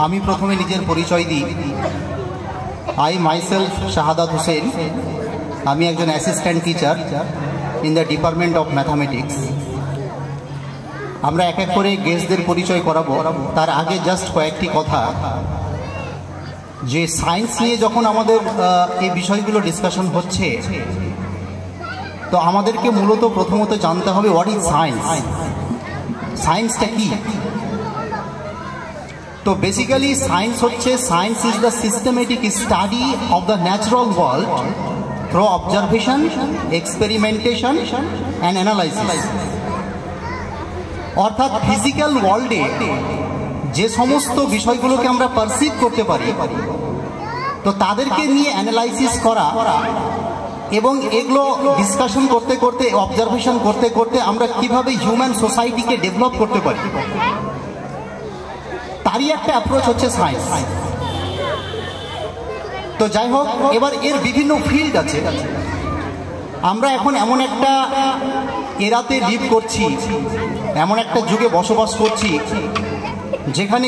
আমি প্রথমে নিজের পরিচয় দিই। I myself Shahadat Hossain. আমি একজন assistant teacher in the department of mathematics. আমরা এক এক করে গেস্টদের পরিচয় করাবো। তার আগে জাস্ট কয়েকটি কথা, যে সায়েন্স নিয়ে যখন আমাদের এই বিষয়গুলো ডিসকাশন হচ্ছে, তো আমাদেরকে মূলত প্রথমত জানতে হবে হোয়াট ইজ সায়েন্স। সায়েন্সটা কি? তো বেসিক্যালি সায়েন্স হচ্ছে, science is the systematic study of the natural world through observation, experimentation and analysis. অর্থাৎ ফিজিক্যাল ওয়ার্ল্ডে যে সমস্ত বিষয়গুলোকে আমরা পারসিভ করতে পারি, তো তাদেরকে নিয়ে অ্যানালাইসিস করা এবং এগুলো ডিসকাশন করতে করতে, অবজারভেশন করতে করতে আমরা কিভাবে হিউম্যান সোসাইটিকে ডেভেলপ করতে পারি, তারই একটা অ্যাপ্রোচ হচ্ছে সায়েন্স। তো যাই হোক, এবার এর বিভিন্ন ফিল্ড আছে। আমরা এখন এমন একটা এরাতে লিভ করছি, এমন একটা যুগে বসবাস করছি যেখানে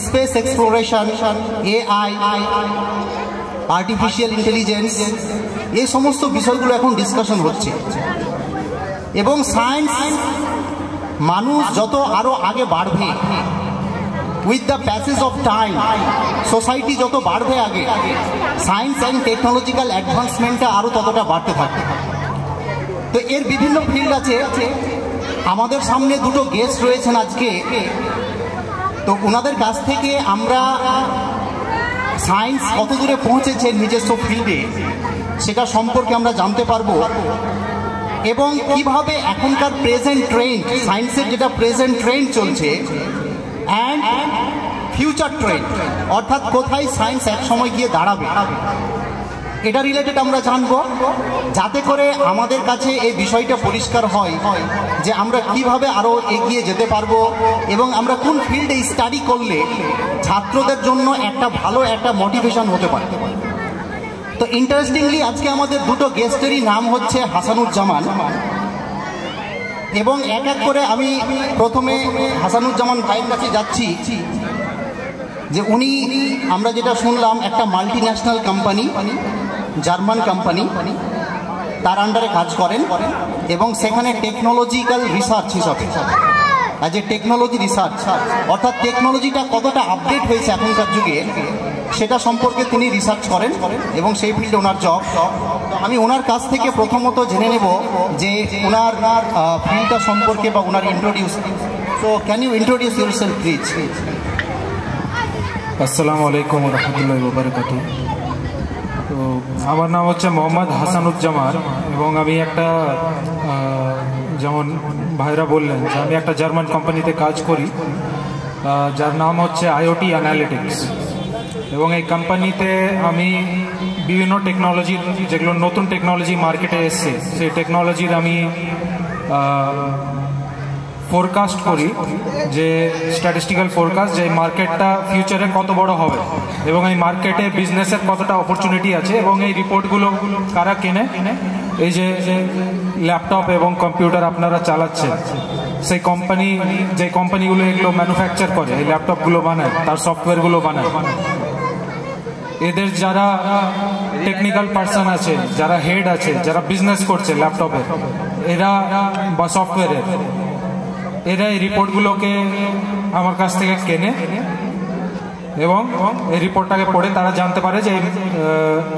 space exploration, AI, artificial intelligence, এই সমস্ত বিষয়গুলো এখন ডিসকাশন হচ্ছে। এবং সায়েন্স, মানুষ যত আরো আগে বাড়বে, with the passage of time, society যত বাড়বে আগে, সায়েন্স অ্যান্ড টেকনোলজিক্যাল অ্যাডভান্সমেন্টটা আরও ততটা বাড়তে থাকবে। তো এর বিভিন্ন ফিল্ড আছে। আমাদের সামনে দুটো গেস্ট রয়েছেন আজকে, তো ওনাদের কাছ থেকে আমরা সায়েন্স কত দূরে পৌঁছেছে নিজস্ব ফিল্ডে, সেটা সম্পর্কে আমরা জানতে পারবো। এবং কিভাবে এখনকার প্রেজেন্ট ট্রেন্ড, সায়েন্সের যেটা প্রেজেন্ট ট্রেন্ড চলছে, অ্যান্ড ফিউচার ট্রেন্ড, অর্থাৎ কোথায় সায়েন্স এক সময় গিয়ে দাঁড়াবে, এটা রিলেটেড আমরা জানবো, যাতে করে আমাদের কাছে এই বিষয়টা পরিষ্কার হয় যে আমরা কিভাবে আরও এগিয়ে যেতে পারবো এবং আমরা কোন ফিল্ডে স্টাডি করলে ছাত্রদের জন্য একটা ভালো একটা মোটিভেশন হতে পারে। তো ইন্টারেস্টিংলি আজকে আমাদের দুটো গেস্টেরই নাম হচ্ছে হাসানুজ্জামান, এবং এক এক করে আমি প্রথমে হাসানুজ্জামান ভাইয়ের কাছে যাচ্ছি, যে উনি, আমরা যেটা শুনলাম, একটা multi national company, German company, তার আন্ডারে কাজ করেন এবং সেখানে টেকনোলজিক্যাল রিসার্চ হিসাবে, অ্যাজ এ টেকনোলজি রিসার্চ, অর্থাৎ টেকনোলজিটা কতটা আপডেট হয়েছে এখনকার যুগে সেটা সম্পর্কে তিনি রিসার্চ করেন এবং সেই ফিল্ডে ওনার জব। আমি ওনার কাছ থেকে প্রথমত জেনে নেব যে ওনার ফিল্ডটা সম্পর্কে বা ওনার introduce. So can you introduce yourself please? আসসালামু আলাইকুম ওয়া রাহমাতুল্লাহি ওয়া বারাকাতুহু। তো আমার নাম হচ্ছে মোহাম্মদ হাসানুজ্জামান এবং আমি একটা, যেমন ভাইরা বললেন, যে আমি একটা জার্মান কোম্পানিতে কাজ করি যার নাম হচ্ছে আইওটি অ্যানালিটিক্স। এবং এই কোম্পানিতে আমি বিভিন্ন টেকনোলজির, যেগুলো নতুন টেকনোলজি মার্কেটে এসছে, সেই টেকনোলজির আমি ফোরকাস্ট করি, যে স্ট্যাটিস্টিক্যাল ফোরকাস্ট, যে মার্কেটটা ফিউচারে কত বড় হবে এবং এই মার্কেটে বিজনেসের কতটা অপরচুনিটি আছে এবং এই রিপোর্টগুলো কারা কেনে, এই যে ল্যাপটপ এবং কম্পিউটার আপনারা চালাচ্ছেন, সেই কোম্পানি, যে কোম্পানিগুলো এগুলো ম্যানুফ্যাকচার করে, এই ল্যাপটপগুলো বানায়, তার সফটওয়্যারগুলো বানায়, এদের যারা টেকনিক্যাল পার্সন আছে, যারা হেড আছে, যারা বিজনেস করছে ল্যাপটপে, এরা বা সফটওয়্যারের, এরা এই রিপোর্টগুলোকে আমার কাছ থেকে কেনে এবং এই রিপোর্টটাকে পড়ে তারা জানতে পারে যে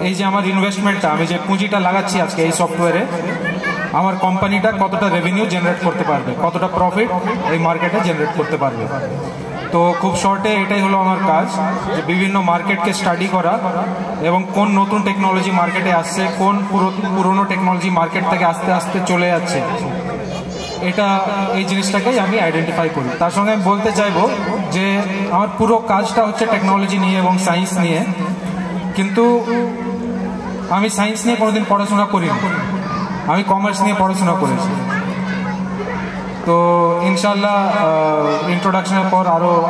এই যে আমার ইনভেস্টমেন্টটা, আমি যে পুঁজিটা লাগাচ্ছি আজকে এই সফটওয়্যারে, আমার কোম্পানিটা কতটা রেভিনিউ জেনারেট করতে পারবে, কতটা প্রফিট এই মার্কেটে জেনারেট করতে পারবে। তো খুব শর্টে এটাই হলো আমার কাজ, যে বিভিন্ন মার্কেটকে স্টাডি করা এবং কোন নতুন টেকনোলজি মার্কেটে আসছে, কোন পুরনো টেকনোলজি মার্কেট থেকে আস্তে আস্তে চলে যাচ্ছে, এটা, এই জিনিসটাকেই আমি আইডেন্টিফাই করি। তার সঙ্গে আমি বলতে চাইবো যে আমার পুরো কাজটা হচ্ছে টেকনোলজি নিয়ে এবং সায়েন্স নিয়ে, কিন্তু আমি সায়েন্স নিয়ে কোনোদিন পড়াশোনা করিনি, আমি কমার্স নিয়ে পড়াশোনা করেছি। তো ইনশাল্লাহ ইন্ট্রোডাকশনের পর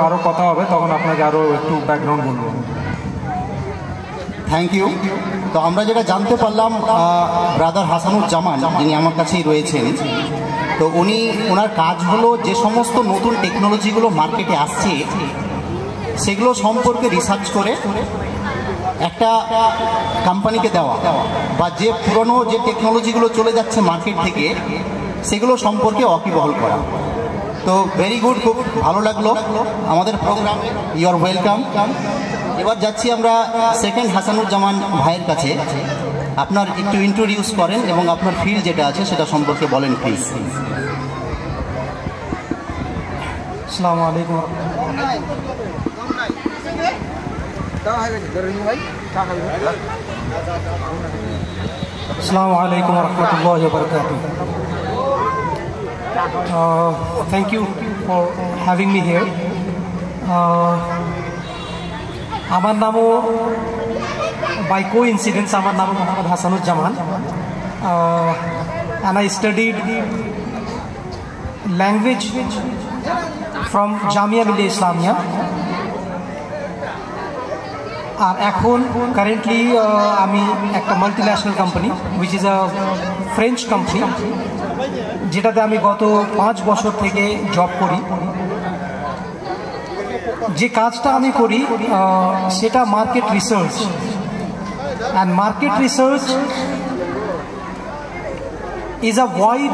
আরও কথা হবে, তখন আপনাকে আরও একটু ব্যাকগ্রাউন্ড বলবো। Thank you. তো আমরা যেটা জানতে পারলাম, ব্রাদার হাসানুজ্জামান যিনি আমার কাছেই রয়েছেন, তো ওনার কাজ হলো যে সমস্ত নতুন টেকনোলজিগুলো মার্কেটে আসছে সেগুলো সম্পর্কে রিসার্চ করে একটা কোম্পানিকে দেওয়া, বা যে পুরনো যে টেকনোলজিগুলো চলে যাচ্ছে মার্কেট থেকে সেগুলো সম্পর্কে ওয়াকিবহাল করা। তো ভেরি গুড, খুব ভালো লাগলো আমাদের প্রোগ্রামে। You are welcome. এবার যাচ্ছি আমরা সেকেন্ড হাসানুজ্জামান ভাইয়ের কাছে। আপনার একটু ইন্ট্রোডিউস করেন এবং আপনার ফিল্ড যেটা আছে সেটা সম্পর্কে বলেন প্লিজ। আসসালামু আলাইকুম। Assalamu alaikum wa rahmatullahi wa barakatuh. Thank you for having me here. আমার নামও by coincidence আমার নাম Mohammad Hasanuzzaman, and I studied language from Jamia Millia Islamia. আর এখন কারেন্টলি আমি একটা multinational company which is a French company, যেটাতে আমি গত 5 বছর থেকে জব করি। যে কাজটা আমি করি সেটা market research, and market research is a wide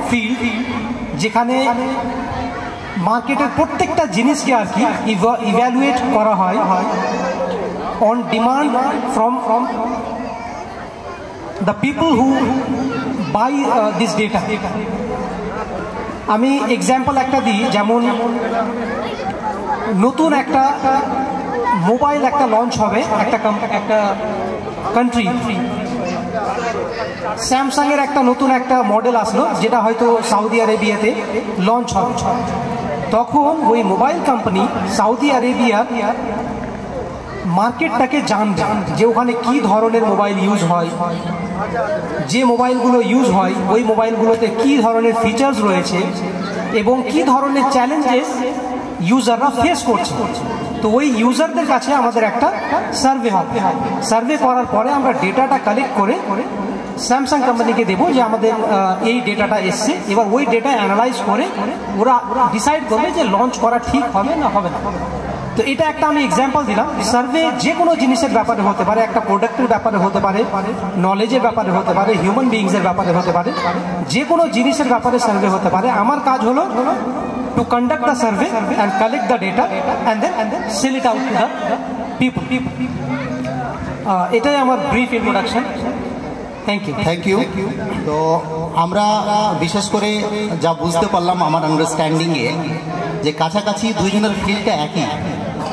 field যেখানে মার্কেটের প্রত্যেকটা জিনিসকে আর কি ইভ্যালুয়েট করা হয় on demand from the people who buy this data. আমি এক্সাম্পল একটা দিই, যেমন নতুন একটা মোবাইল একটা লঞ্চ হবে একটা কান্ট্রি, স্যামসাংয়ের একটা নতুন একটা মডেল আসলো যেটা হয়তো সৌদি আরেবিয়াতে লঞ্চ হবে। তখন ওই মোবাইল কোম্পানি সৌদি আরেবিয়ার মার্কেটটাকে জানবে যে ওখানে কি ধরনের মোবাইল ইউজ হয়, যে মোবাইলগুলো ইউজ হয় ওই মোবাইলগুলোতে কি ধরনের ফিচার্স রয়েছে এবং কি ধরনের চ্যালেঞ্জেস ইউজাররা ফেস করছে। তো ওই ইউজারদের কাছে আমাদের একটা সার্ভে হবে। সার্ভে করার পরে আমরা ডেটাটা কালেক্ট করে স্যামসাং কোম্পানিকে দেবো যে আমাদের এই ডেটাটা এসছে। এবার ওই ডেটা অ্যানালাইজ করে ওরা ডিসাইড করবে যে লঞ্চ করা ঠিক হবে না হবে না। তো এটা একটা আমি এক্সাম্পল দিলাম। সার্ভে যে কোনো জিনিসের ব্যাপারে হতে পারে, একটা প্রোডাক্টের ব্যাপারে হতে পারে, নলেজের ব্যাপারে হতে পারে, হিউম্যান বিইংসের ব্যাপারে হতে পারে, যে কোনো জিনিসের ব্যাপারে সার্ভে হতে পারে। আমার কাজ হলো to conduct the survey and collect the data and then sell it out to the people. এটাই আমার ব্রিফ ইন্ট্রোডাকশন। Thank you. তো আমরা বিশেষ করে যা বুঝতে পারলাম আমার আন্ডারস্ট্যান্ডিংয়ে, যে কাছাকাছি দুজনের ফিল্ডটা একই,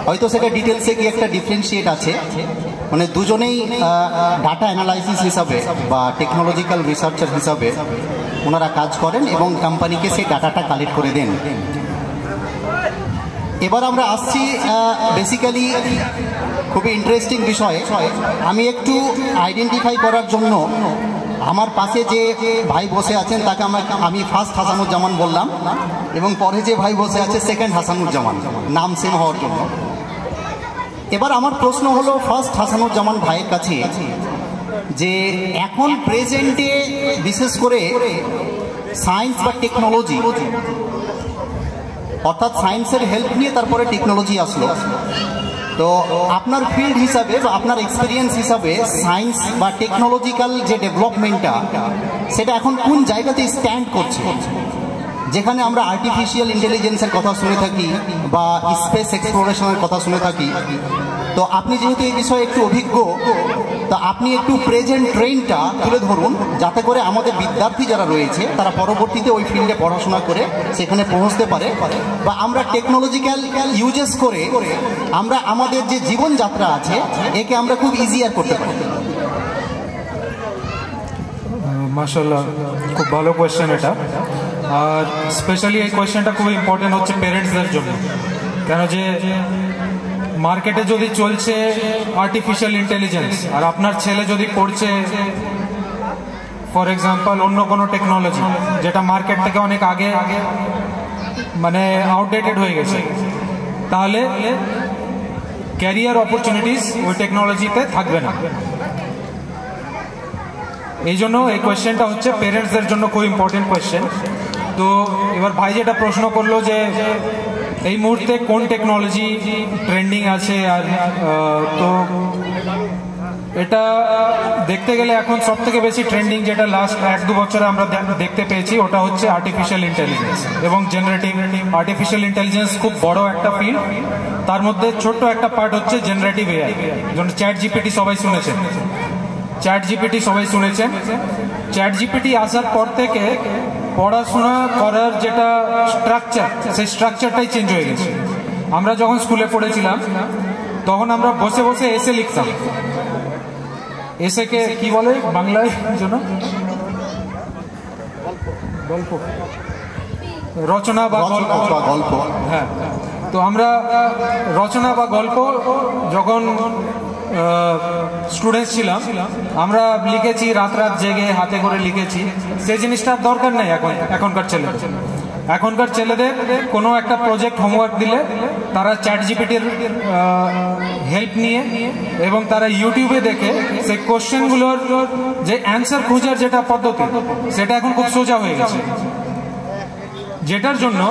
হয়তো সেটা ডিটেলসে কি একটা ডিফারেন্সিয়েট আছে, মানে দুজনেই ডাটা অ্যানালাইসিস হিসাবে বা টেকনোলজিক্যাল রিসার্চার হিসাবে ওনারা কাজ করেন এবং কোম্পানিকে সেই ডাটাটা কালেক্ট করে দেন। এবার আমরা আসছি বেসিক্যালি খুবই ইন্টারেস্টিং বিষয়ে। আমি একটু আইডেন্টিফাই করার জন্য আমার পাশে যে ভাই বসে আছেন তাকে আমি ফার্স্ট হাসানুজ্জামান বললাম, এবং পরে যে ভাই বসে আছে সেকেন্ড হাসানুজ্জামান, নাম সেম হওয়ার জন্য। এবার আমার প্রশ্ন হলো ফার্স্ট হাসানুজ্জামান ভাইয়ের কাছে, যে এখন প্রেজেন্টে বিশেষ করে সায়েন্স বা টেকনোলজি, অর্থাৎ সায়েন্সের হেল্প নিয়ে তারপরে টেকনোলজি আসলো, তো আপনার ফিল্ড হিসাবে বা আপনার এক্সপিরিয়েন্স হিসাবে সায়েন্স বা টেকনোলজিক্যাল যে ডেভেলপমেন্টটা সেটা এখন কোন জায়গাতে স্ট্যান্ড করছে? যেখানে আমরা আর্টিফিশিয়াল ইন্টেলিজেন্সের কথা শুনে থাকি বা স্পেস এক্সপ্লোরেশনের কথা শুনে থাকি, তো আপনি যেহেতু এই বিষয়ে একটু অভিজ্ঞ, তো আপনি একটু প্রেজেন্ট ট্রেন্ডটা তুলে ধরুন, যাতে করে আমাদের বিদ্যার্থী যারা রয়েছে তারা পরবর্তীতে ওই ফিল্ডে পড়াশোনা করে সেখানে পৌঁছতে পারে, বা আমরা টেকনোলজিক্যাল ইউজেস করে আমরা আমাদের যে জীবনযাত্রা আছে একে আমরা খুব ইজিয়ার করতে পারি। মাশাআল্লাহ, খুব ভালো কোয়েশ্চেন এটা। আর স্পেশালি এই কোয়েশ্চেনটা খুব ইম্পর্টেন্ট হচ্ছে পেরেন্টসদের জন্য, কেন যে মার্কেটে যদি চলছে আর্টিফিশিয়াল ইন্টেলিজেন্স আর আপনার ছেলে যদি পড়ছে ফর এক্সাম্পল অন্য কোনো টেকনোলজি যেটা মার্কেট থেকে অনেক আগে মানে আউটডেটেড হয়ে গেছে, তাহলে ক্যারিয়ার অপরচুনিটিস ওই টেকনোলজিতে থাকবে না। এই জন্য এই কোয়েশ্চেনটা হচ্ছে পেরেন্টসদের জন্য খুব ইম্পর্টেন্ট কোয়েশ্চেন। তো এবার ভাই যেটা প্রশ্ন করলো যে এই মুহূর্তে কোন টেকনোলজি ট্রেন্ডিং আছে। আর তো এটা দেখতে গেলে এখন সব থেকে বেশি ট্রেন্ডিং যেটা লাস্ট 1-2 বছরে আমরা দেখতে পেয়েছি ওটা হচ্ছে আর্টিফিশিয়াল ইন্টেলিজেন্স এবং জেনারেটিভ আর্টিফিশিয়াল ইন্টেলিজেন্স। খুব বড় একটা ফিল্ড, তার মধ্যে ছোট্ট একটা পার্ট হচ্ছে জেনারেটিভ এআই। যেমন চ্যাট জিপিটি সবাই শুনেছেন, চ্যাট জিপিটি আসার পর থেকে পড়াশোনা করার যেটা স্ট্রাকচার, সেই স্ট্রাকচারটাই চেঞ্জ হয়ে গেছে। আমরা যখন স্কুলে পড়েছিলাম তখন আমরা বসে বসে এসে লিখতাম। এসেকে কি বলে বাংলায় জন্য? গল্প, রচনা বা গল্প। হ্যাঁ, তো আমরা রচনা বা গল্প যখন স্টুডেন্টস ছিলাম আমরা লিখেছি, রাত রাত জেগে হাতে করে লিখেছি। সেই জিনিসটার দরকার নেই এখনকার ছেলেদের কোনো একটা প্রজেক্ট হোমওয়ার্ক দিলে তারা চ্যাট জিপিটির হেল্প নিয়ে এবং তারা ইউটিউবে দেখে সেই কোশ্চেনগুলোর যে অ্যান্সার খোঁজার যেটা পদ্ধতি সেটা এখন খুব সোজা হয়ে গেছে, যেটার জন্য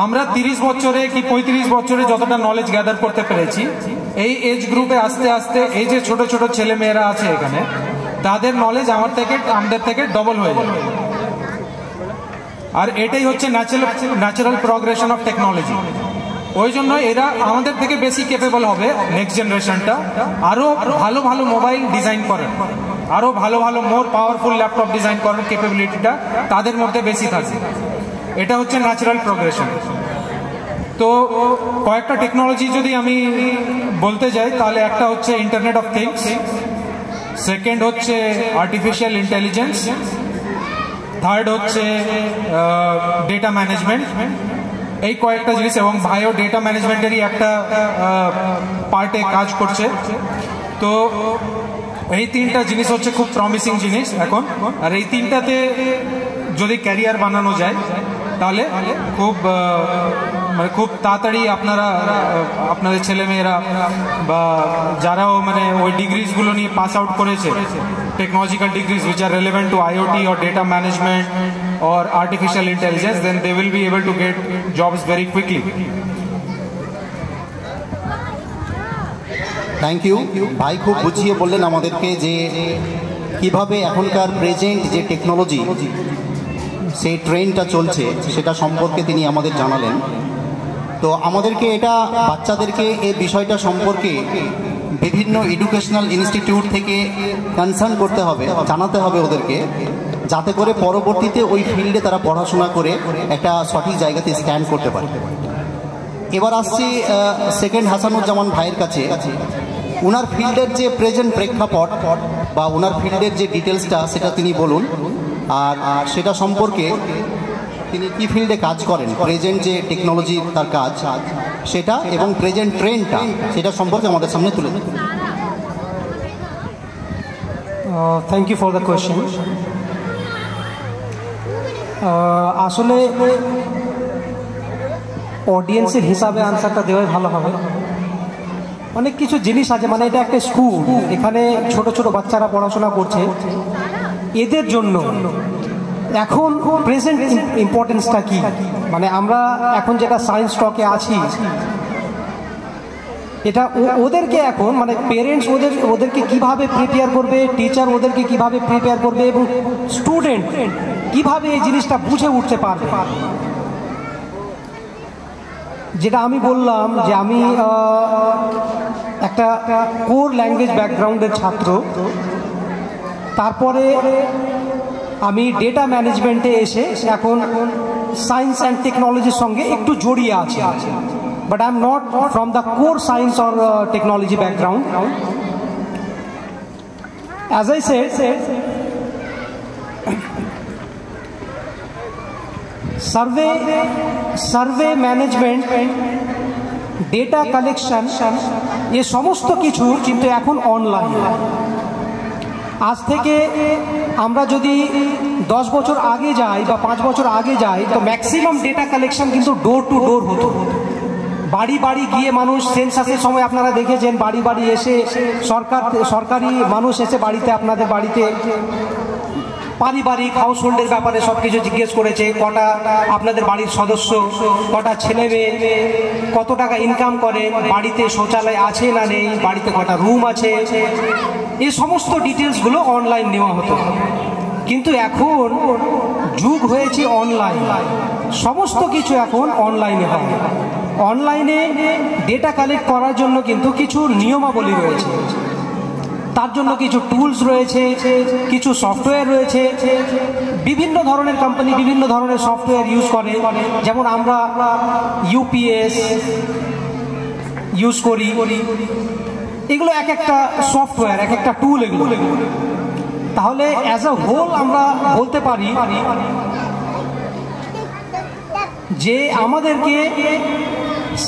আমরা 30 বছরে কি 35 বছরে যতটা নলেজ গ্যাদার করতে পেরেছি, এই এজ গ্রুপে আস্তে আস্তে এই যে ছোট ছোট ছেলে মেয়েরা আছে এখানে, তাদের নলেজ আমাদের থেকে ডবল হয়ে যাবে। আর এটাই হচ্ছে ন্যাচারাল প্রগ্রেশন অফ টেকনোলজি। ওই জন্য এরা আমাদের থেকে বেশি ক্যাপেবল হবে, নেক্সট জেনারেশনটা আরো ভালো ভালো মোবাইল ডিজাইন করার, আরো ভালো ভালো মোর পাওয়ারফুল ল্যাপটপ ডিজাইন করার ক্যাপাবিলিটিটা তাদের মধ্যে বেশি থাকে। এটা হচ্ছে ন্যাচারাল প্রগ্রেশন। তো কয়েকটা টেকনোলজি যদি আমি বলতে যাই তাহলে একটা হচ্ছে ইন্টারনেট অফ থিংস, সেকেন্ড হচ্ছে আর্টিফিশিয়াল ইন্টেলিজেন্স, থার্ড হচ্ছে ডেটা ম্যানেজমেন্ট। এই কয়েকটা জিনিস, এবং বায়ো ডেটা ম্যানেজমেন্টেরই একটা পার্টে কাজ করছে। তো এই তিনটা জিনিস হচ্ছে খুব প্রমিসিং জিনিস এখন। আর এই তিনটাতে যদি ক্যারিয়ার বানানো যায় তাহলে খুব তাড়াতাড়ি আপনাদের ছেলেমেয়েরা বা যারাও ওই ডিগ্রিজগুলো নিয়ে পাস আউট করেছে, technological degrees which are relevant to IoT or data management or artificial intelligence, then they will be able to get jobs very quickly. Thank you ভাই, খুব বুঝিয়ে বললেন আমাদেরকে যে কিভাবে এখনকার প্রেজেন্ট যে টেকনোলজি সেই ট্রেন্ডটা চলছে সেটা সম্পর্কে তিনি আমাদের জানালেন। তো আমাদেরকে এটা বাচ্চাদেরকে এই বিষয়টা সম্পর্কে বিভিন্ন এডুকেশনাল ইনস্টিটিউট থেকে কনসার্ন করতে হবে, জানাতে হবে ওদেরকে, যাতে করে পরবর্তীতে ওই ফিল্ডে তারা পড়াশোনা করে একটা সঠিক জায়গাতে স্ট্যান্ড করতে পারে। এবার আসছি সেকেন্ড হাসানুজ্জামান ভাইয়ের কাছে। ওনার ফিল্ডের যে প্রেজেন্ট প্রেক্ষাপট বা ওনার ফিল্ডের যে ডিটেলসটা সেটা তিনি বলুন, আর সেটা সম্পর্কে তিনি কি ফিল্ডে কাজ করেন, প্রেজেন্ট যে টেকনোলজি তার কাজ সেটা এবং প্রেজেন্ট ট্রেন্ডটা সেটা সম্পর্কে আমাদের সামনে তুলে ধরুন। Thank you for the question. আসলে অডিয়েন্সের হিসাবে আনসারটা দেওয়াই ভালো হবে। অনেক কিছু জিনিস আছে, এটা একটা স্কুল, এখানে ছোট ছোট বাচ্চারা পড়াশোনা করছে, এদের জন্য এখন প্রেজেন্ট ইম্পর্টেন্সটা কি, আমরা এখন যেটা সায়েন্স স্টকে আছি এটা ওদেরকে এখন পেরেন্টস ওদেরকে কিভাবে প্রিপেয়ার করবে, টিচার ওদেরকে কিভাবে প্রিপেয়ার করবে এবং স্টুডেন্ট কিভাবে এই জিনিসটা বুঝে উঠতে পারবে। যেটা আমি বললাম যে আমি একটা কোর ল্যাঙ্গুয়েজ ব্যাকগ্রাউন্ডের ছাত্র, তারপরে আমি ডেটা ম্যানেজমেন্টে এসে এখন সায়েন্স অ্যান্ড টেকনোলজির সঙ্গে একটু জড়িয়ে আছি, but I am not from the core science or technology background. As I said, survey management, data collection, এ সমস্ত কিছু কিন্তু এখন অনলাইন। আজ থেকে আমরা যদি 10 বছর আগে যাই বা 5 বছর আগে যাই তো ম্যাক্সিমাম ডেটা কালেকশন কিন্তু ডোর টু ডোর হতো। বাড়ি বাড়ি গিয়ে মানুষ, সেন্সাসের সময় আপনারা দেখেছেন বাড়ি বাড়ি এসে সরকারি মানুষ এসে আপনাদের বাড়িতে পারিবারিক হাউস হোল্ডের ব্যাপারে সব কিছু জিজ্ঞেস করেছে, কটা আপনাদের বাড়ির সদস্য, কটা ছেলে মেয়ে, কত টাকা ইনকাম করেন, বাড়িতে শৌচালয় আছে না নেই, বাড়িতে কটা রুম আছে, এই সমস্ত ডিটেলসগুলো অনলাইন নেওয়া হতো। কিন্তু এখন যুগ হয়েছে অনলাইন, সমস্ত কিছু এখন অনলাইনে হয়। অনলাইনে ডেটা কালেক্ট করার জন্য কিন্তু কিছু নিয়মাবলী রয়েছে, তার জন্য কিছু টুলস রয়েছে, কিছু সফটওয়্যার রয়েছে। বিভিন্ন ধরনের কোম্পানি বিভিন্ন ধরনের সফটওয়্যার ইউজ করে, যেমন আমরা ইউপিএস ইউজ করি। এগুলো এক একটা সফটওয়্যার, এক একটা টুল এগুলো। তাহলে অ্যাজ আ হোল আমরা বলতে পারি যে আমাদেরকে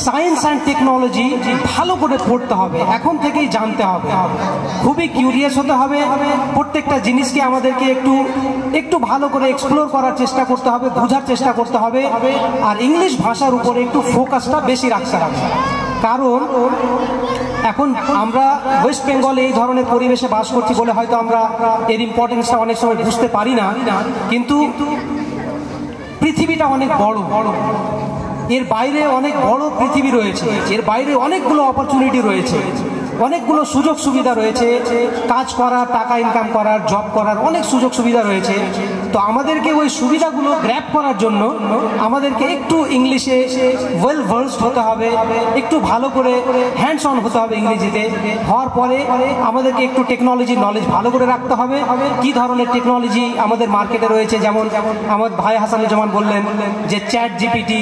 সায়েন্স অ্যান্ড টেকনোলজি ভালো করে পড়তে হবে, এখন থেকেই জানতে হবে, খুবই কিউরিয়াস হতে হবে। প্রত্যেকটা জিনিসকে আমাদেরকে একটু ভালো করে এক্সপ্লোর করার চেষ্টা করতে হবে, বোঝার চেষ্টা করতে হবে। আর ইংলিশ ভাষার উপরে একটু ফোকাসটা বেশি রাখতে হবে, কারণ এখন আমরা ওয়েস্ট বেঙ্গলে এই ধরনের পরিবেশে বাস করছি বলে হয়তো আমরা এর ইম্পর্টেন্সটা অনেক সময় বুঝতে পারি না, কিন্তু পৃথিবীটা অনেক বড়, এর বাইরে অনেক বড় পৃথিবী রয়েছে, এর বাইরে অনেকগুলো অপরচুনিটি রয়েছে, অনেকগুলো সুযোগ সুবিধা রয়েছে, কাজ করার, টাকা ইনকাম করার, জব করার অনেক সুযোগ সুবিধা রয়েছে। তো আমাদেরকে ওই সুবিধাগুলো গ্র্যাব করার জন্য আমাদেরকে একটু ইংলিশে ওয়েল ভার্সড হতে হবে, একটু ভালো করে হ্যান্ডস অন হতে হবে ইংরেজিতে। হওয়ার পরে আমাদেরকে একটু টেকনোলজি নলেজ ভালো করে রাখতে হবে, কি ধরনের টেকনোলজি আমাদের মার্কেটে রয়েছে। যেমন আমার ভাই হাসানুজ্জামান বললেন যে চ্যাট জিপিটি,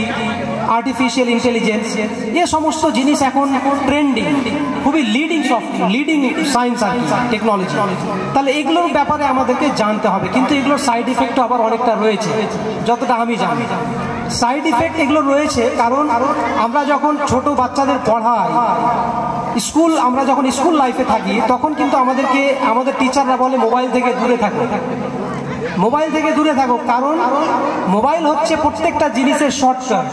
আর্টিফিশিয়াল ইন্টেলিজেন্স, এ সমস্ত জিনিস এখন ট্রেন্ডিং, খুবই লিডিং সায়েন্স আর টেকনোলজি। তাহলে এগুলোর ব্যাপারে আমাদেরকে জানতে হবে, কিন্তু এগুলোর সাইড ইফেক্টও আবার অনেকটা রয়েছে, যতটা আমি জানি। সাইড ইফেক্ট এগুলো রয়েছে কারণ আমরা যখন ছোট বাচ্চাদের পড়াই, আমরা যখন স্কুল লাইফে থাকি, তখন কিন্তু আমাদেরকে আমাদের টিচাররা বলে মোবাইল থেকে দূরে থাকো, মোবাইল থেকে দূরে থাকো, কারণ মোবাইল হচ্ছে প্রত্যেকটা জিনিসের শর্টকাট।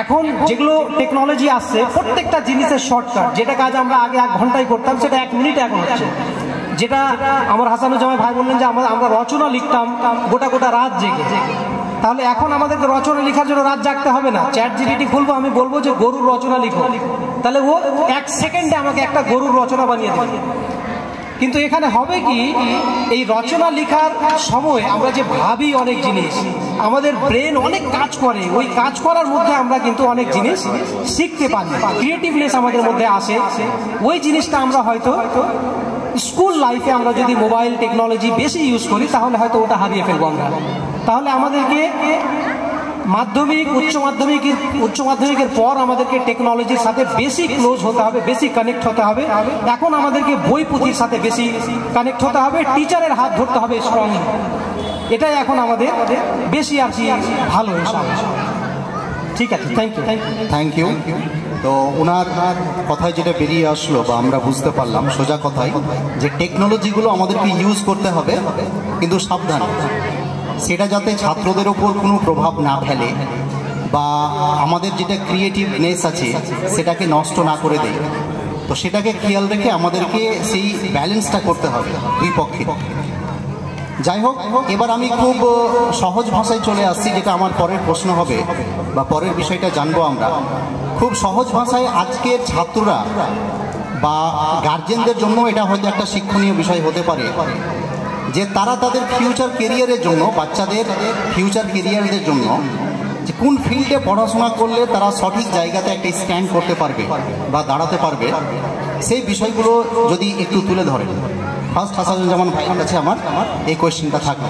এখন যেগুলো টেকনোলজি আসছে প্রত্যেকটা জিনিসের শর্টকাট, যেটা কাজ আমরা আগে 1 ঘন্টায় করতাম সেটা 1 মিনিটে এখন হচ্ছে। যেটা আমার হাসানুজ্জামান ভাই বললেন যে আমরা রচনা লিখতাম গোটা রাত জেগে, তাহলে এখন আমাদেরকে রচনা লেখার জন্য রাত জাগতে হবে না। চ্যাট জিপিটি খুলবো, আমি বলবো যে গরুর রচনা লিখো, তাহলে ও 1 সেকেন্ডে আমাকে একটা গরুর রচনা বানিয়ে দেবে। কিন্তু এখানে হবে কি, এই রচনা লেখার সময় আমরা যে ভাবি অনেক জিনিস, আমাদের ব্রেন অনেক কাজ করে, ওই কাজ করার মধ্যে আমরা কিন্তু অনেক জিনিস শিখতে পারি, ক্রিয়েটিভনেস আমাদের মধ্যে আসে। ওই জিনিসটা আমরা হয়তো স্কুল লাইফে আমরা যদি মোবাইল টেকনোলজি বেশি ইউজ করি তাহলে হয়তো ওটা হারিয়ে ফেলবো আমরা। তাহলে আমাদেরকে মাধ্যমিক উচ্চ মাধ্যমিকের পর আমাদেরকে টেকনোলজির সাথে বেশি ক্লোজ হতে হবে, বেশি কানেক্ট হতে হবে। এখন আমাদেরকে বই পুঁথির সাথে বেশি কানেক্ট হতে হবে, টিচারের হাত ধরতে হবে স্ট্রংলি। এটাই এখন আমাদের বেশি আর কি ভালো। ঠিক আছে, থ্যাংক ইউ। তো ওনার কথায় যেটা বেরিয়ে আসলো বা আমরা বুঝতে পারলাম সোজা কথায়, যে টেকনোলজিগুলো আমাদেরকে ইউজ করতে হবে, কিন্তু সাবধান, সেটা যাতে ছাত্রদের ওপর কোনো প্রভাব না ফেলে বা আমাদের যেটা ক্রিয়েটিভনেস আছে সেটাকে নষ্ট না করে দেয়। তো সেটাকে খেয়াল রেখে আমাদেরকে সেই ব্যালেন্সটা করতে হবে দুই পক্ষে। যাই হোক, এবার আমি খুব সহজ ভাষায় চলে আসছি, যেটা আমার পরের প্রশ্ন হবে বা পরের বিষয়টা জানবো আমরা। খুব সহজ ভাষায় আজকের ছাত্ররা বা গার্জেনদের জন্য এটা হয়তো একটা শিক্ষণীয় বিষয় হতে পারে, যে তারা তাদের ফিউচার কেরিয়ারের জন্য, বাচ্চাদের ফিউচার কেরিয়ারদের জন্য যে কোন ফিল্ডে পড়াশোনা করলে তারা সঠিক জায়গাতে একটা স্ট্যান্ড করতে পারবে বা দাঁড়াতে পারবে, সেই বিষয়গুলো যদি একটু তুলে ধরেন। ফার্স্ট হাসানুজ্জামান ভাইয়ের কাছে আমার এই কোয়েশ্চেনটা থাকবে।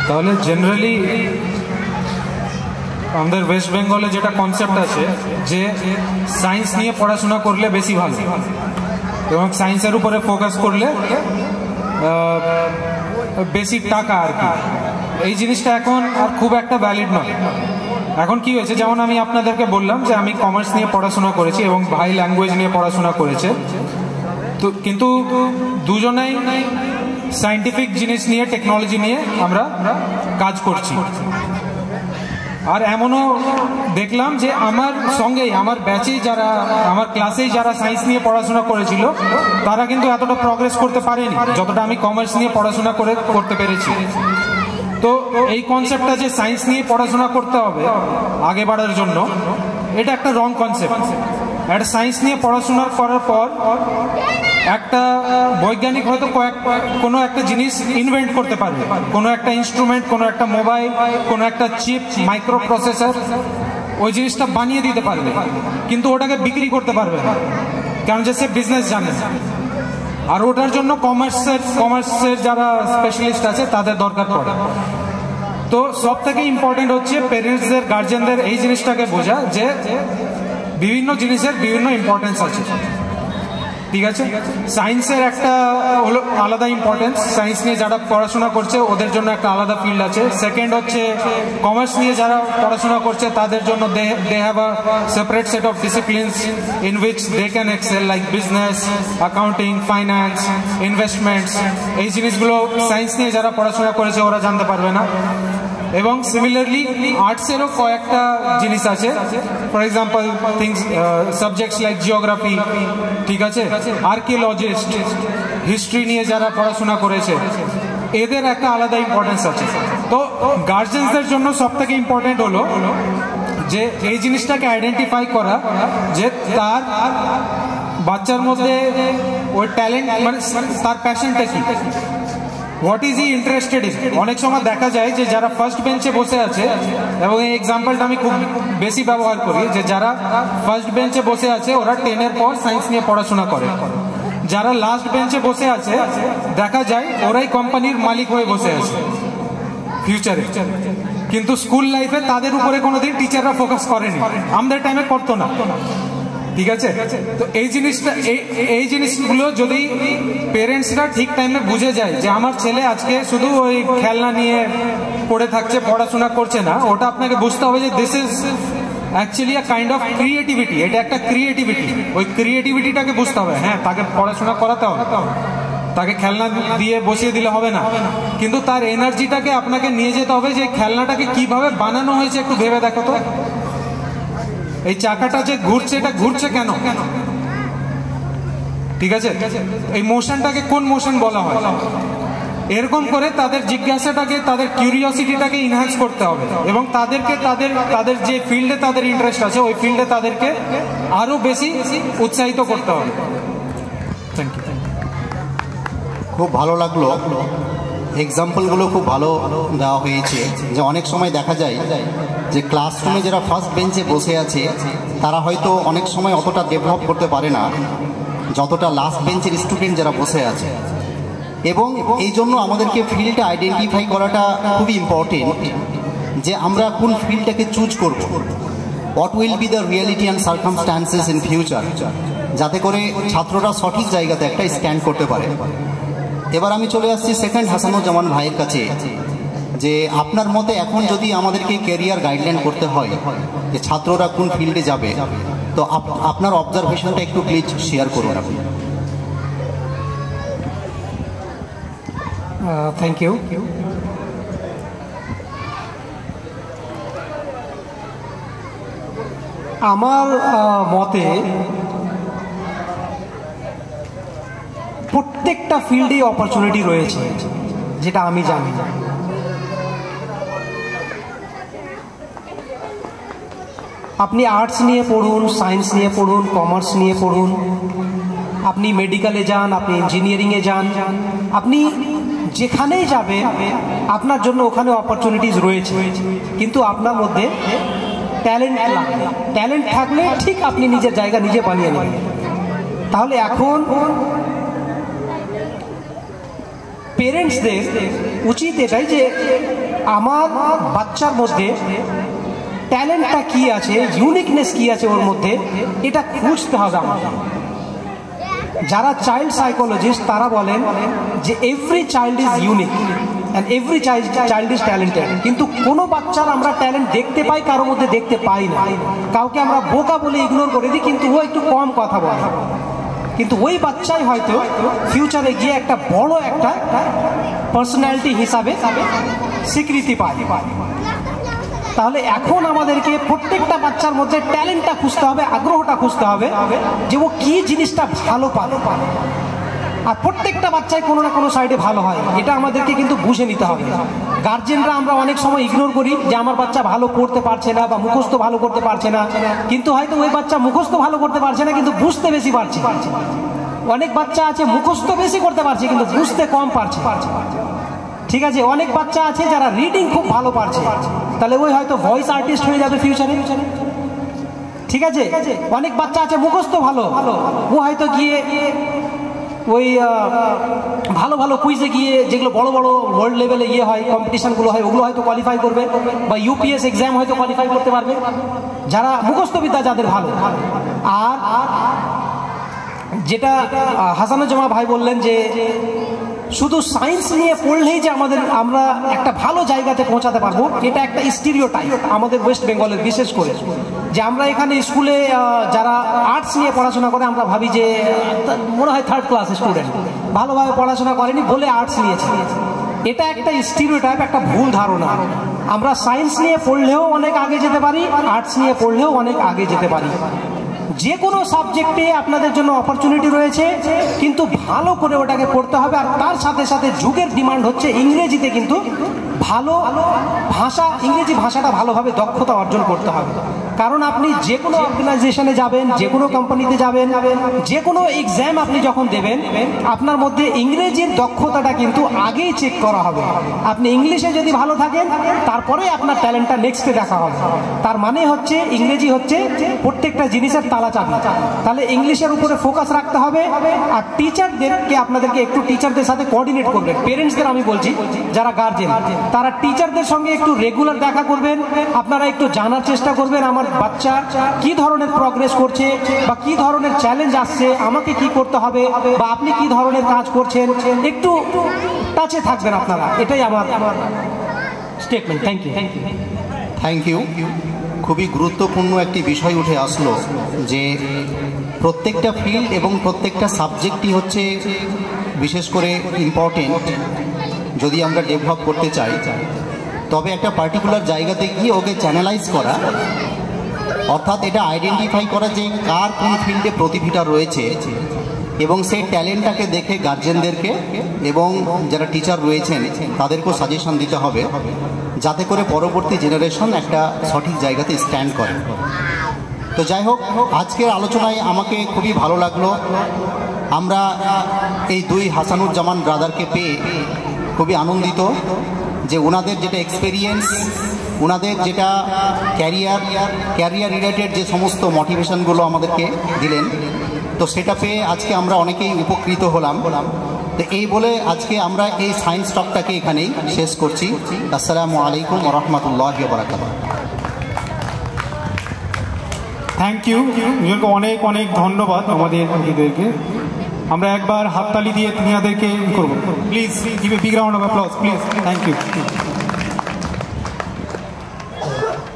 তাহলে জেনারেলি আমাদের ওয়েস্ট বেঙ্গলে যেটা কনসেপ্ট আছে যে সায়েন্স নিয়ে পড়াশোনা করলে বেশি ভালো এবং সায়েন্সের উপরে ফোকাস করলে বেশি টাকা আর কি, এই জিনিসটা এখন আর খুব একটা ভ্যালিড নয়। এখন কি হয়েছে, যেমন আমি আপনাদেরকে বললাম যে আমি কমার্স নিয়ে পড়াশোনা করেছি এবং ভাই ল্যাঙ্গুয়েজ নিয়ে পড়াশোনা করেছে, তো কিন্তু দুজনেই সায়েন্টিফিক জিনিস নিয়ে, টেকনোলজি নিয়ে আমরা কাজ করছি। আর এমনও দেখলাম যে আমার সঙ্গেই আমার ব্যাচেই যারা আমার ক্লাসেই যারা সায়েন্স নিয়ে পড়াশোনা করেছিল তারা কিন্তু এতটা প্রগ্রেস করতে পারেনি যতটা আমি কমার্স নিয়ে পড়াশোনা করতে পেরেছি। তো এই কনসেপ্টটা যে সায়েন্স নিয়ে পড়াশোনা করতে হবে আগে বাড়ার জন্য, এটা একটা রং কনসেপ্ট। একটা সায়েন্স নিয়ে পড়াশোনা করার পর একটা বৈজ্ঞানিক হয়তো কোনো একটা জিনিস ইনভেন্ট করতে পারবে, কোনো একটা ইনস্ট্রুমেন্ট, কোনো একটা মোবাইল, কোনো একটা চিপ, মাইক্রো প্রসেসর, ওই জিনিসটা বানিয়ে দিতে পারবে, কিন্তু ওটাকে বিক্রি করতে পারবে না, কারণ যে সে বিজনেস জানে। আর ওটার জন্য কমার্সের যারা স্পেশালিস্ট আছে তাদের দরকার পড়ে। তো সব থেকে ইম্পর্টেন্ট হচ্ছে পেরেন্টসদের, গার্জেনদের এই জিনিসটাকে বোঝা যে বিভিন্ন জিনিসের বিভিন্ন ইম্পর্টেন্স আছে, ঠিক আছে। সায়েন্সের একটা হলো আলাদা ইম্পর্টেন্স, সায়েন্স নিয়ে যারা পড়াশোনা করছে ওদের জন্য একটা আলাদা ফিল্ড আছে। সেকেন্ড হচ্ছে কমার্স নিয়ে যারা পড়াশোনা করছে তাদের জন্য they have a separate set of disciplines in which they can excel, like business, accounting, finance, investments. এই জিনিসগুলো সায়েন্স নিয়ে যারা পড়াশোনা করেছে ওরা জানতে পারবে না। এবং সিমিলারলি আর্টসেরও কয়েকটা জিনিস আছে, for example things subjects like geography, ঠিক আছে, আর্কিওলজিস্ট, হিস্ট্রি নিয়ে যারা পড়াশোনা করেছে এদের একটা আলাদা ইম্পর্টেন্স আছে। তো গার্জেন্সদের জন্য সব থেকে ইম্পর্টেন্ট হলো যে এই জিনিসটাকে আইডেন্টিফাই করা যে তার বাচ্চার মধ্যে ওই ট্যালেন্ট মানে তার প্যাশনটা কি, what is he interested in. অনেক সময় দেখা যায় যে যারা ফার্স্ট বেঞ্চে বসে আছে, এবং এই এক্সাম্পলটা আমি খুব বেশি ব্যবহার করি, যে যারা ফার্স্ট বেঞ্চে বসে আছে ওরা 10-এর পর সায়েন্স নিয়ে পড়াশোনা করে। যারা লাস্ট বেঞ্চে বসে আছে দেখা যায় ওরাই কোম্পানির মালিক হয়ে বসে আছে ফিউচারে, কিন্তু স্কুল লাইফে তাদের উপরে কোনোদিন টিচাররা ফোকাস করেনি, আমাদের টাইমে করতো না, ঠিক আছে। তো এই জিনিসগুলো যদি পেরেন্টসরা ঠিক টাইমে বুঝে যায় যে আমার ছেলে আজকে শুধু ওই খেলনা নিয়ে পড়ে থাকছে, পড়াশোনা করছে না, ওটা আপনাকে বুঝতে হবে যে this is actually a kind of creativity, এটা একটা ক্রিয়েটিভিটি। ওই ক্রিয়েটিভিটিটাকে বুঝতে হবে। হ্যাঁ, তাকে পড়াশোনা করাতে হবে, তাকে খেলনা দিয়ে বসিয়ে দিলে হবে না, কিন্তু তার এনার্জিটাকে আপনাকে নিয়ে যেতে হবে যে খেলনাটাকে কিভাবে বানানো হয়েছে একটু ভেবে দেখো তো। এই চাকাটা যে ঘুরছে এটা ঘুরছে কেন, ঠিক আছে, এই মোশনটাকে কোন মোশন বলা হয়, এরকম করে তাদের জিজ্ঞাসাটাকে, তাদের কিউরিওসিটিটাকে ইনহ্যান্স করতে হবে, এবং তাদেরকে তাদের যে ফিল্ডে তাদের ইন্টারেস্ট আছে ওই ফিল্ডে তাদেরকে আরো বেশি উৎসাহিত করতে হবে। Thank you. খুব ভালো লাগলো, এক্সাম্পলগুলো খুব ভালো দেওয়া হয়েছে। যে অনেক সময় দেখা যায় যে ক্লাসরুমে যারা ফার্স্ট বেঞ্চে বসে আছে তারা হয়তো অনেক সময় অতটা ডেভেলপ করতে পারে না যতটা লাস্ট বেঞ্চের স্টুডেন্ট যারা বসে আছে, এবং এই জন্য আমাদেরকে ফিল্ডটা আইডেন্টিফাই করাটা খুবই ইম্পর্টেন্ট, যে আমরা কোন ফিল্ডটাকে চুজ করব, what will be the reality and circumstances in future, যাতে করে ছাত্ররা সঠিক জায়গাতে একটা স্ট্যান্ড করতে পারে। এবার আমি চলে আসছি সেকেন্ড হাসানুজ্জামান ভাইয়ের কাছে, যে আপনার মতে এখন যদি আমাদেরকে ক্যারিয়ার গাইডলাইন করতে হয় যে ছাত্ররা কোন ফিল্ডে যাবে, তো আপনার অবজারভেশনটা একটু প্লিজ শেয়ার করুন আপনি। Thank you. আমার মতে প্রত্যেকটা ফিল্ডে অপরচুনিটি রয়েছে, যেটা আমি জানি। আপনি আর্টস নিয়ে পড়ুন, সায়েন্স নিয়ে পড়ুন, কমার্স নিয়ে পড়ুন, আপনি মেডিকেলে যান, আপনি ইঞ্জিনিয়ারিংয়ে যান, আপনি যেখানেই যাবেন আপনার জন্য ওখানে অপরচুনিটিস রয়েছে, কিন্তু আপনার মধ্যে ট্যালেন্ট লাগবে। ট্যালেন্ট থাকলে ঠিক আপনি নিজের জায়গা নিজে বানিয়ে নেবেন। তাহলে এখন পেরেন্টসদের উচিত এটাই যে আমার বাচ্চার মধ্যে ট্যালেন্টটা কি আছে, ইউনিকনেস কি আছে ওর মধ্যে, এটা খুঁজতে হবে আমাদের। যারা চাইল্ড সাইকোলজিস্ট তারা বলেন যে every child is unique and every child is talented, কিন্তু কোনো বাচ্চার আমরা ট্যালেন্ট দেখতে পাই, কারোর মধ্যে দেখতে পাই না। কাউকে আমরা বোকা বলে ইগনোর করে দিই, কিন্তু ও একটু কম কথা বলে, কিন্তু ওই বাচ্চাই হয়তো ফিউচারে গিয়ে একটা বড় একটা পার্সোনালিটি হিসাবে স্বীকৃতি পায়। তাহলে এখন আমাদেরকে প্রত্যেকটা বাচ্চার মধ্যে ট্যালেন্টটা খুঁজতে হবে, আগ্রহটা খুঁজতে হবে যে ও কি জিনিসটা ভালো পারে। আর প্রত্যেকটা বাচ্চাই কোনো না কোনো সাইডে ভালো হয়, এটা আমাদেরকে কিন্তু বুঝে নিতে হবে। গার্জেনরা আমরা অনেক সময় ইগনোর করি যে আমার বাচ্চা ভালো পড়তে পারছে না বা মুখস্থ ভালো করতে পারছে না, কিন্তু হয়তো ওই বাচ্চা মুখস্থ ভালো করতে পারছে না কিন্তু বুঝতে বেশি পারছে। অনেক বাচ্চা আছে মুখস্থ বেশি করতে পারছে কিন্তু বুঝতে কম পারছে, ঠিক আছে। অনেক বাচ্চা আছে যারা রিডিং খুব ভালো পারছে, তাহলে ওই হয়তো ভয়েস আর্টিস্ট হয়ে যাবে ফিউচারে, ঠিক আছে। অনেক বাচ্চা আছে মুখস্থ ভালো, ও হয়তো গিয়ে ওই ভালো ভালো কুইজে গিয়ে যেগুলো বড় বড় ওয়ার্ল্ড লেভেলে হয় কম্পিটিশনগুলো হয় ওগুলো হয়তো কোয়ালিফাই করবে, বা ইউপিএস এক্সাম হয়তো কোয়ালিফাই করতে পারবে যারা মুখস্থবিদ্যা যাদের ভালো। আর যেটা হাসানুজ্জামান ভাই বললেন যে শুধু সায়েন্স নিয়ে পড়লেই যে আমরা একটা ভালো জায়গাতে পৌঁছাতে পারবো, এটা একটা স্টিরিওটাইপ আমাদের ওয়েস্ট বেঙ্গলের, বিশেষ করে যে আমরা এখানে স্কুলে যারা আর্টস নিয়ে পড়াশোনা করে আমরা ভাবি যে মনে হয় থার্ড ক্লাস স্টুডেন্ট, ভালোভাবে পড়াশোনা করেনি বলে আর্টস নিয়েছে। এটা একটা স্টিরিওটাইপ, একটা ভুল ধারণা। আমরা সায়েন্স নিয়ে পড়লেও অনেক আগে যেতে পারি, আর্টস নিয়ে পড়লেও অনেক আগে যেতে পারি। যে কোনো সাবজেক্টে আপনাদের জন্য অপরচুনিটি রয়েছে, কিন্তু ভালো করে ওটাকে পড়তে হবে। আর তার সাথে সাথে যুগের ডিমান্ড হচ্ছে ইংরেজিতে কিন্তু ভালো ভাষা, ইংরেজি ভাষাটা ভালোভাবে দক্ষতা অর্জন করতে হবে। কারণ আপনি যে কোনো অর্গানাইজেশনে যাবেন, যে কোনো কোম্পানিতে যাবেন, যে কোনো এক্সাম আপনি যখন দেবেন, আপনার মধ্যে ইংরেজির দক্ষতাটা কিন্তু আগেই চেক করা হবে। আপনি ইংলিশে যদি ভালো থাকেন তারপরে আপনার ট্যালেন্টটা নেক্সটে দেখা হবে। তার মানে হচ্ছে ইংরেজি হচ্ছে প্রত্যেকটা জিনিসের তালা চাবি। তাহলে ইংলিশের উপরে ফোকাস রাখতে হবে। আর টিচারদেরকে, আপনাদেরকে একটু টিচারদের সাথে কোঅর্ডিনেট করবেন। পেরেন্টসদের আমি বলছি, যারা গার্জেন তারা টিচারদের সঙ্গে একটু রেগুলার দেখা করবেন। আপনারা একটু জানার চেষ্টা করবেন আমার বাচ্চা কি ধরনের প্রগ্রেস করছে বা কি ধরনের চ্যালেঞ্জ আসছে, আমাকে কি করতে হবে বা আপনি কি ধরনের কাজ করছেন, একটু টাচে থাকবেন আপনারা। এটাই আমার statement. Thank you. Thank you. খুবই গুরুত্বপূর্ণ একটি বিষয় উঠে আসলো যে প্রত্যেকটা ফিল্ড এবং প্রত্যেকটা সাবজেক্টই হচ্ছে বিশেষ করে ইম্পর্টেন্ট যদি আমরা ডেভেলপ করতে চাই। তবে একটা পার্টিকুলার জায়গাতে গিয়ে ওকে চ্যানেলাইজ করা, অর্থাৎ এটা আইডেন্টিফাই করা যে কার কোন ফিল্ডে প্রতিভাটা রয়েছে এবং সেই ট্যালেন্টটাকে দেখে গার্জেনদেরকে এবং যারা টিচার রয়েছেন তাদেরকেও সাজেশন দিতে হবে, যাতে করে পরবর্তী জেনারেশন একটা সঠিক জায়গাতে স্ট্যান্ড করে। তো যাই হোক, আজকের আলোচনায় আমাকে খুবই ভালো লাগলো। আমরা এই দুই হাসানুজ্জামান ব্রাদারকে পেয়ে খুবই আনন্দিত যে ওনাদের যেটা এক্সপেরিয়েন্স, ওনাদের যেটা ক্যারিয়ার রিলেটেড যে সমস্ত মোটিভেশনগুলো আমাদেরকে দিলেন, তো সেটা পেয়ে আজকে আমরা অনেকেই উপকৃত হলাম। তো এই বলে আজকে আমরা এই সায়েন্স টকটাকে এখানেই শেষ করছি। আসসালামু আলাইকুম ওয়া রাহমাতুল্লাহি ওয়া বারাকাতুহু। Thank you. অনেক অনেক ধন্যবাদ আমাদের অতিথিদেরকে। আমরা একবার হাততালি দিয়ে তিনাদেরকে করব। Please give a big round of applause please. Thank you.